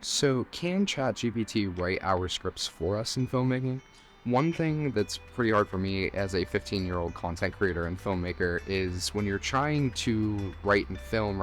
So, can ChatGPT write our scripts for us in filmmaking? One thing that's pretty hard for me as a 15-year-old content creator and filmmaker is when you're trying to write and film,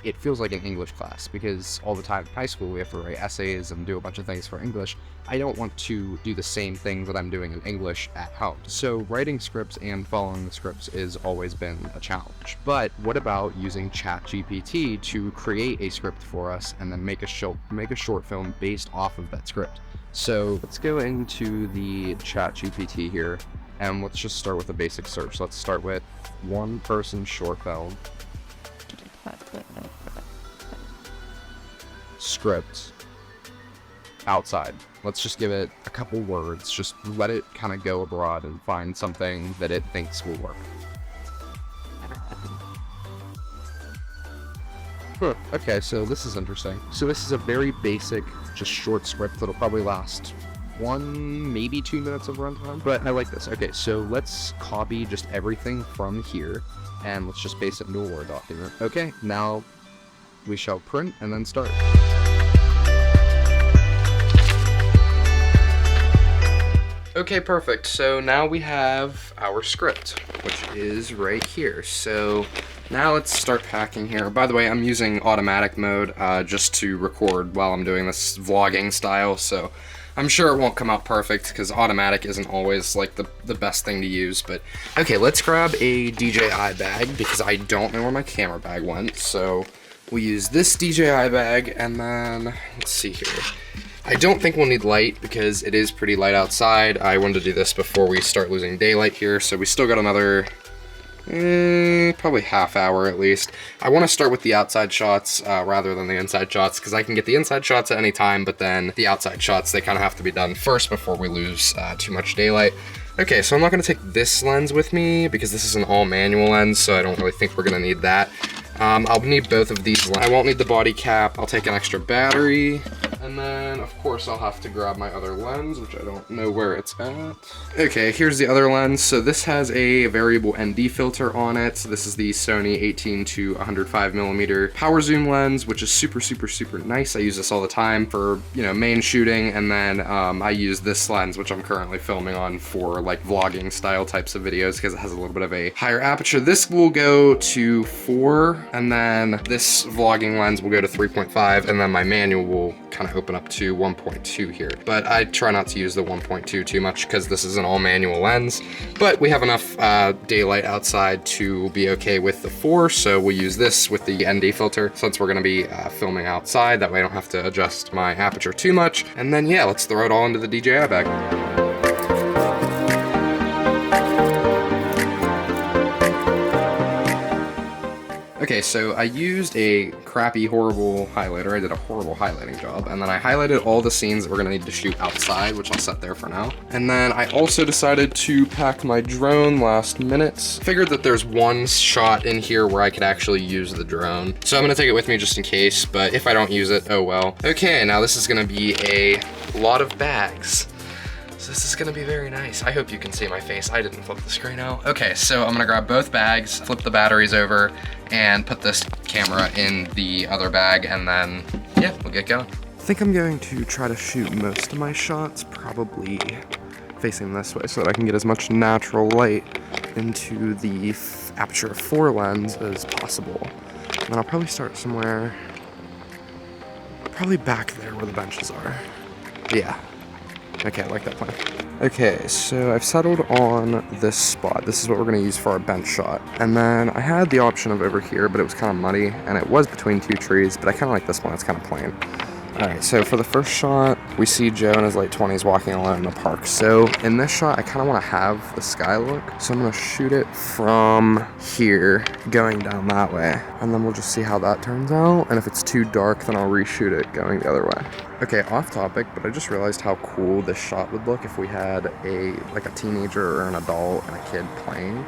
it feels like an English class because all the time in high school we have to write essays and do a bunch of things for English. I don't want to do the same things that I'm doing in English at home. So writing scripts and following the scripts has always been a challenge. But what about using ChatGPT to create a script for us and then make a short film based off of that script? So let's go into the ChatGPT here and let's just start with a basic search. Let's start with one person short film. Script outside. Let's just give it a couple words. Just let it kind of go abroad and find something that it thinks will work. Okay, so this is interesting. So this is a very basic, just short script that'll probably last 1, maybe 2 minutes of runtime, but I like this. Okay, so let's copy just everything from here and let's just paste it into a Word document. Okay, now we shall print and then start. Okay, perfect. So now we have our script, which is right here. So now let's start packing here. By the way, I'm using automatic mode just to record while I'm doing this vlogging style, so I'm sure it won't come out perfect because automatic isn't always like the best thing to use. But okay, let's grab a DJI bag because I don't know where my camera bag went. So we use this DJI bag and then let's see here. I don't think we'll need light because it is pretty light outside. I wanted to do this before we start losing daylight here, so we still got another probably half hour at least. I want to start with the outside shots rather than the inside shots because I can get the inside shots at any time, but then the outside shots, they kind of have to be done first before we lose too much daylight. Okay, so I'm not going to take this lens with me because this is an all manual lens, so I don't really think we're going to need that. I'll need both of these. I won't need the body cap. I'll take an extra battery. And then, of course, I'll have to grab my other lens, which I don't know where it's at. Okay, here's the other lens. So this has a variable ND filter on it. This is the Sony 18 to 105 millimeter power zoom lens, which is super, super, super nice. I use this all the time for, main shooting. And then I use this lens, which I'm currently filming on for like vlogging style types of videos because it has a little bit of a higher aperture. This will go to 4, and then this vlogging lens will go to 3.5, and then my manual will kind of open up to 1.2 here. But I try not to use the 1.2 too much because this is an all manual lens, but we have enough daylight outside to be okay with the 4, so we'll use this with the ND filter since we're gonna be filming outside. That way I don't have to adjust my aperture too much. And then yeah, let's throw it all into the DJI bag. Okay, so I used a crappy, horrible highlighter. I did a horrible highlighting job, and then I highlighted all the scenes that we're gonna need to shoot outside, which I'll set there for now. And then I also decided to pack my drone last minute. Figured that there's one shot in here where I could actually use the drone. So I'm gonna take it with me just in case, but if I don't use it, oh well. Okay, now this is gonna be a lot of bags. So this is gonna be very nice. I hope you can see my face. I didn't flip the screen out. Okay, so I'm gonna grab both bags, flip the batteries over, and put this camera in the other bag, and then, yeah, we'll get going. I think I'm going to try to shoot most of my shots probably facing this way so that I can get as much natural light into the aperture of 4 lens as possible. And then I'll probably start somewhere, probably back there where the benches are. Yeah. Okay, I like that plan. Okay, so I've settled on this spot. This is what we're gonna use for our bench shot. And then I had the option of over here, but it was kind of muddy, and it was between 2 trees, but I kind of like this one, it's kind of plain. All right, so for the first shot, we see Joe in his late 20s walking alone in the park. So in this shot, I kind of want to have the sky look. So I'm gonna shoot it from here, going down that way. And then we'll just see how that turns out. And if it's too dark, then I'll reshoot it going the other way. Okay, off topic, but I just realized how cool this shot would look if we had a teenager or an adult and a kid playing.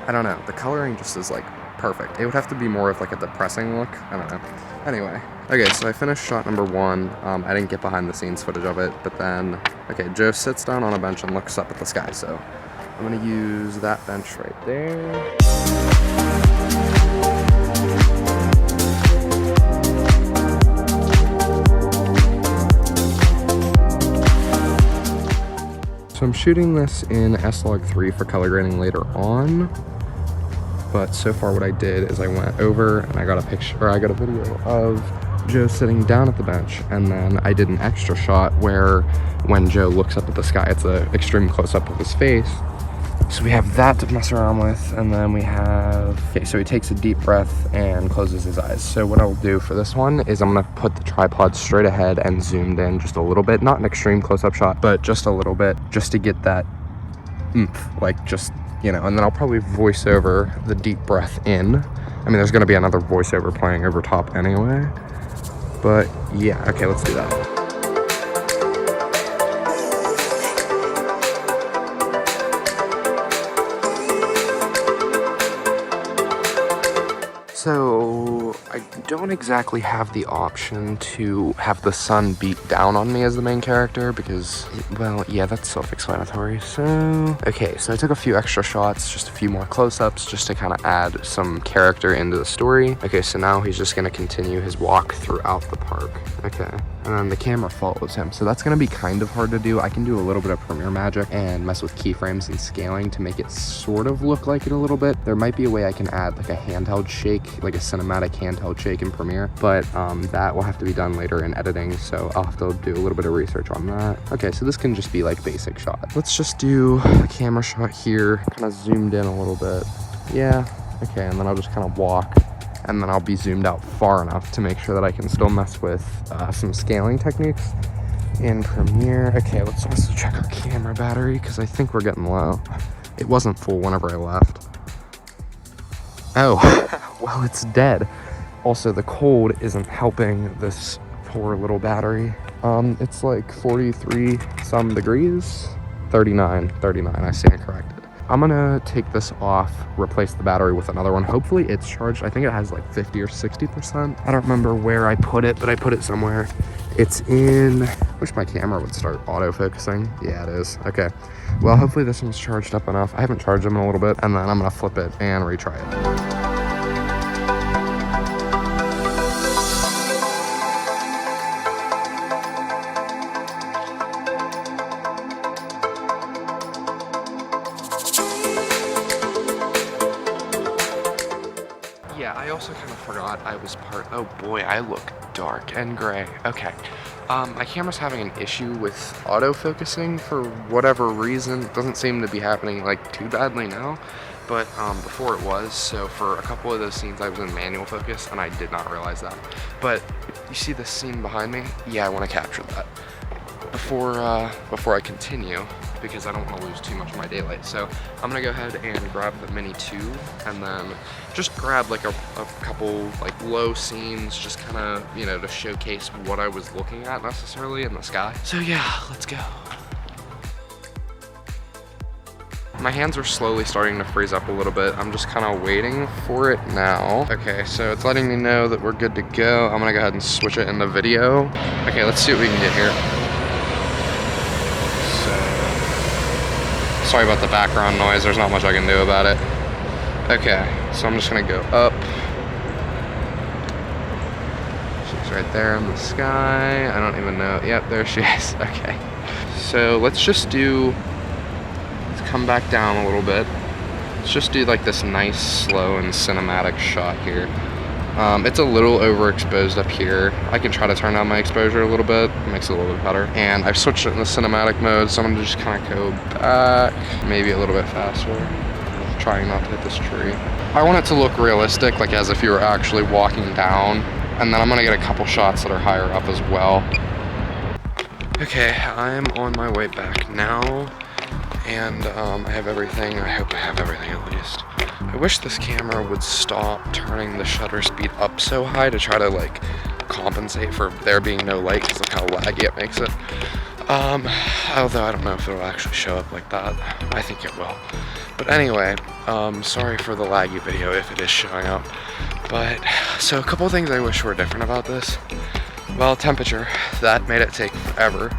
I don't know, the coloring just is like perfect. It would have to be more of like a depressing look, I don't know. Anyway, okay, so I finished shot number 1. I didn't get behind the scenes footage of it, but then, okay, Joe sits down on a bench and looks up at the sky, so I'm gonna use that bench right there. So I'm shooting this in S-Log3 for color grading later on. But so far what I did is I went over and I got a picture, or I got a video of Joe sitting down at the bench, and then I did an extra shot where when Joe looks up at the sky, it's an extreme close-up of his face. So we have that to mess around with, and then we have, okay, so he takes a deep breath and closes his eyes. So what I'll do for this one is I'm gonna put the tripod straight ahead and zoomed in just a little bit, not an extreme close-up shot, but just a little bit, just to get that oomph, like just, you know, and then I'll probably voice over the deep breath in. I mean, there's gonna be another voiceover playing over top anyway, but yeah, okay, let's do that. So I don't exactly have the option to have the sun beat down on me as the main character because, well, yeah, that's self-explanatory. So, okay, so I took a few extra shots, just a few more close-ups, just to kind of add some character into the story. Okay, so now he's just gonna continue his walk throughout the park. Okay, and then the camera follows him. So that's gonna be kind of hard to do. I can do a little bit of Premiere magic and mess with keyframes and scaling to make it sort of look like it a little bit. There might be a way I can add like a handheld shake, like a cinematic handheld shake in Premiere, but that will have to be done later in editing, so I'll have to do a little bit of research on that. Okay, so this can just be like basic shot. Let's just do a camera shot here, kind of zoomed in a little bit. Yeah, okay, and then I'll just kind of walk, and then I'll be zoomed out far enough to make sure that I can still mess with some scaling techniques in Premiere. Okay, let's also check our camera battery, because I think we're getting low. It wasn't full whenever I left. Oh, well, it's dead. Also, the cold isn't helping this poor little battery. It's like 43 some degrees. 39, I stand corrected. I'm gonna take this off, replace the battery with another one. Hopefully it's charged. I think it has like 50 or 60%. I don't remember where I put it, but I put it somewhere. It's in, wish my camera would start autofocusing. Yeah, it is. Okay. Well, hopefully this one's charged up enough. I haven't charged them in a little bit, and then I'm gonna flip it and retry it. Yeah, I also kind of forgot I was oh boy, I look dark and gray. Okay. My camera's having an issue with autofocusing for whatever reason. It doesn't seem to be happening like too badly now, but before it was. So for a couple of those scenes I was in manual focus and I did not realize that. But you see this scene behind me? Yeah, I want to capture that before I continue, because I don't want to lose too much of my daylight. So I'm gonna go ahead and grab the Mini 2 and then just grab like a couple like low scenes, just kind of, you know, to showcase what I was looking at necessarily in the sky. So yeah, let's go. My hands are slowly starting to freeze up a little bit. I'm just kind of waiting for it now. Okay, so it's letting me know that we're good to go. I'm gonna go ahead and switch it into video. Okay, let's see what we can get here. Sorry about the background noise, there's not much I can do about it. Okay, so I'm just gonna go up. She's right there in the sky. I don't even know. Yep, there she is. Okay. So let's come back down a little bit. Let's just do like this nice, slow, and cinematic shot here. It's a little overexposed up here. I can try to turn down my exposure a little bit. It makes it a little bit better. And I've switched it in the cinematic mode, so I'm gonna just kind of go back, maybe a little bit faster. Trying not to hit this tree. I want it to look realistic, like as if you were actually walking down. And then I'm gonna get a couple shots that are higher up as well. Okay, I'm on my way back now. And I have everything. I hope I have everything at least. I wish this camera would stop turning the shutter speed up so high to try to like compensate for there being no light, because look how laggy it makes it. Although I don't know if it'll actually show up like that. I think it will. But anyway, sorry for the laggy video if it is showing up. But, so a couple of things I wish were different about this. Well, temperature, that made it take forever.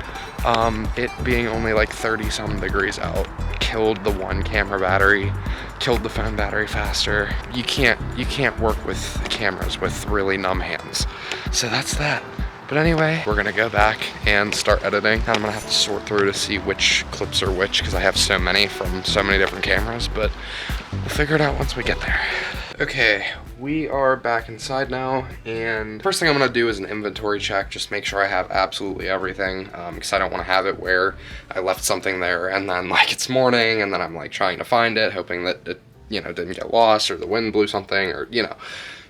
It being only like 30 some degrees out killed the one camera battery, killed the phone battery faster. You can't work with cameras with really numb hands. So that's that. But anyway, we're gonna go back and start editing. And I'm gonna have to sort through to see which clips are which, because I have so many from so many different cameras, but we'll figure it out once we get there. Okay, we are back inside now, and first thing I'm gonna do is an inventory check, just make sure I have absolutely everything, because I don't wanna have it where I left something there and then like it's morning and then I'm like trying to find it, hoping that it, you know, didn't get lost or the wind blew something or, you know.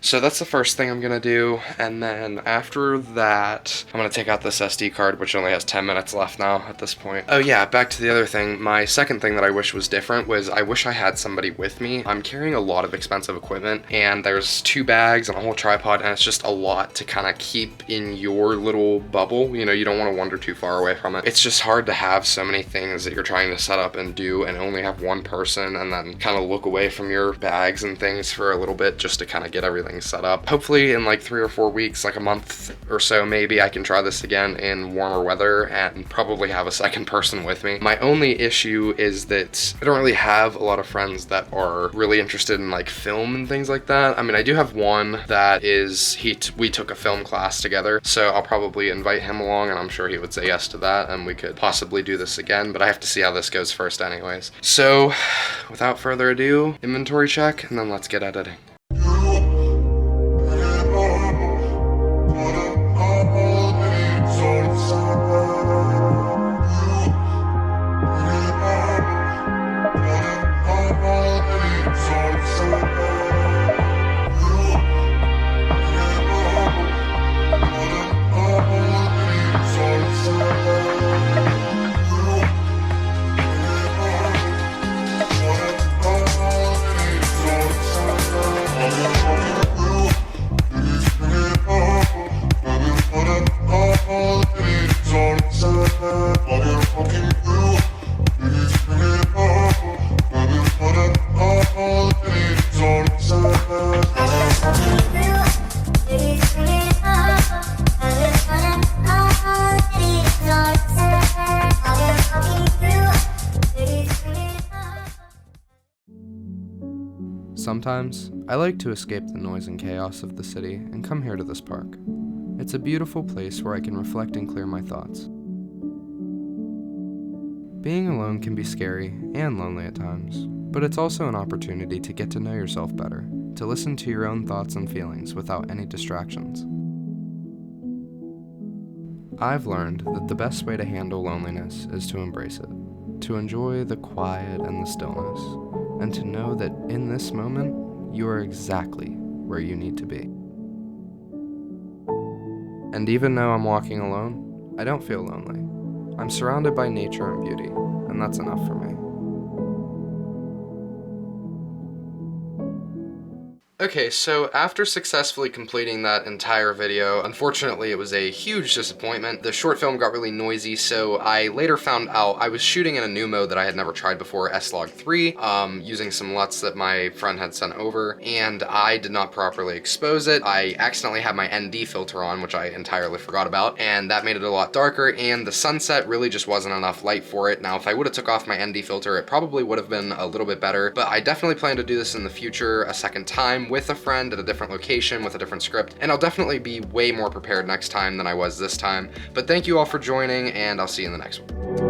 So that's the first thing I'm gonna do, and then after that, I'm gonna take out this SD card, which only has 10 minutes left now at this point. Oh yeah, back to the other thing. My second thing that I wish was different was I wish I had somebody with me. I'm carrying a lot of expensive equipment, and there's 2 bags and a whole tripod, and it's just a lot to kind of keep in your little bubble. You know, you don't want to wander too far away from it. It's just hard to have so many things that you're trying to set up and do and only have one person, and then kind of look away from your bags and things for a little bit just to kind of get everything set up. Hopefully in like 3 or 4 weeks, like a month or so maybe, I can try this again in warmer weather and probably have a second person with me. My only issue is that I don't really have a lot of friends that are really interested in like film and things like that. I mean, I do have one that is, we took a film class together, so I'll probably invite him along and I'm sure he would say yes to that and we could possibly do this again, but I have to see how this goes first anyways. So without further ado, inventory check and then let's get editing. Sometimes, I like to escape the noise and chaos of the city and come here to this park. It's a beautiful place where I can reflect and clear my thoughts. Being alone can be scary and lonely at times, but it's also an opportunity to get to know yourself better, to listen to your own thoughts and feelings without any distractions. I've learned that the best way to handle loneliness is to embrace it, to enjoy the quiet and the stillness, and to know that in this moment, you are exactly where you need to be. And even though I'm walking alone, I don't feel lonely. I'm surrounded by nature and beauty, and that's enough for me. Okay, so after successfully completing that entire video, unfortunately it was a huge disappointment. The short film got really noisy, so I later found out I was shooting in a new mode that I had never tried before, S-Log 3, using some LUTs that my friend had sent over, and I did not properly expose it. I accidentally had my ND filter on, which I entirely forgot about, and that made it a lot darker, and the sunset really just wasn't enough light for it. Now, if I would have took off my ND filter, it probably would have been a little bit better, but I definitely plan to do this in the future a second time with a friend at a different location with a different script, and I'll definitely be way more prepared next time than I was this time. But thank you all for joining, and I'll see you in the next one.